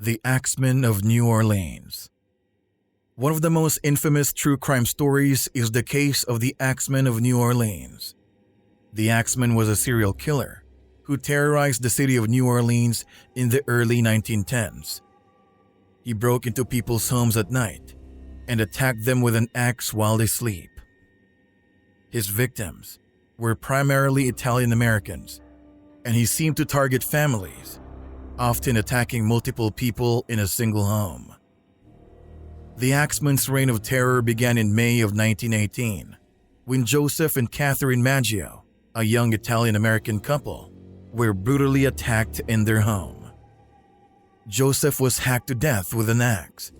The Axeman of New Orleans. One of the most infamous true crime stories is the case of the Axeman of New Orleans. The Axeman was a serial killer who terrorized the city of New Orleans in the early 1910s. He broke into people's homes at night and attacked them with an axe while they sleep. His victims were primarily Italian Americans, and he seemed to target families, often attacking multiple people in a single home. The Axeman's reign of terror began in May of 1918, when Joseph and Catherine Maggio, a young Italian-American couple, were brutally attacked in their home. Joseph was hacked to death with an axe,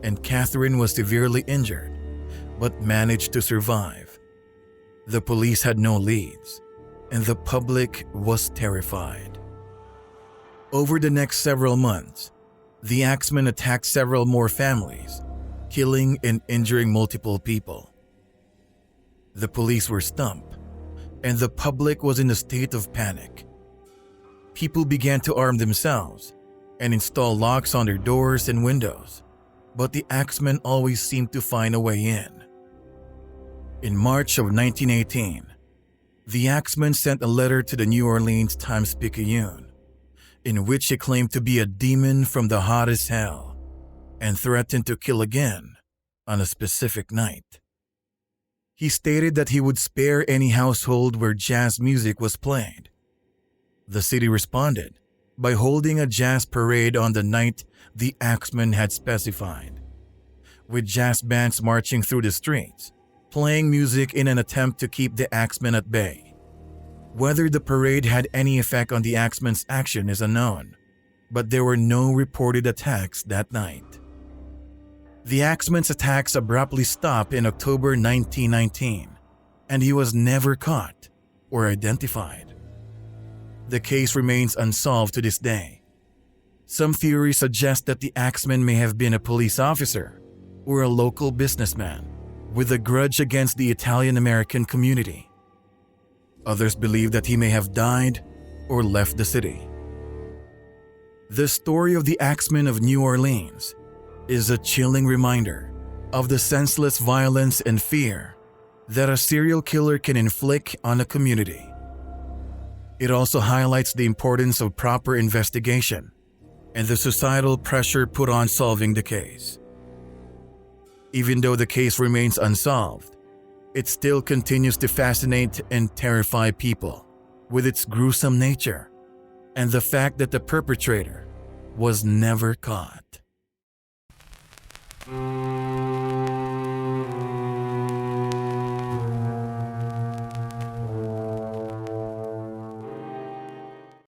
and Catherine was severely injured, but managed to survive. The police had no leads, and the public was terrified. Over the next several months, the Axeman attacked several more families, killing and injuring multiple people. The police were stumped, and the public was in a state of panic. People began to arm themselves and install locks on their doors and windows, but the Axeman always seemed to find a way in. In March of 1918, the Axeman sent a letter to the New Orleans Times-Picayune, in which he claimed to be a demon from the hottest hell and threatened to kill again on a specific night. He stated that he would spare any household where jazz music was played. The city responded by holding a jazz parade on the night the Axeman had specified, with jazz bands marching through the streets, playing music in an attempt to keep the Axeman at bay. Whether the parade had any effect on the Axeman's action is unknown, but there were no reported attacks that night. The Axeman's attacks abruptly stopped in October 1919, and he was never caught or identified. The case remains unsolved to this day. Some theories suggest that the Axeman may have been a police officer or a local businessman with a grudge against the Italian-American community. Others believe that he may have died or left the city. The story of the Axeman of New Orleans is a chilling reminder of the senseless violence and fear that a serial killer can inflict on a community. It also highlights the importance of proper investigation and the societal pressure put on solving the case. Even though the case remains unsolved, it still continues to fascinate and terrify people with its gruesome nature and the fact that the perpetrator was never caught.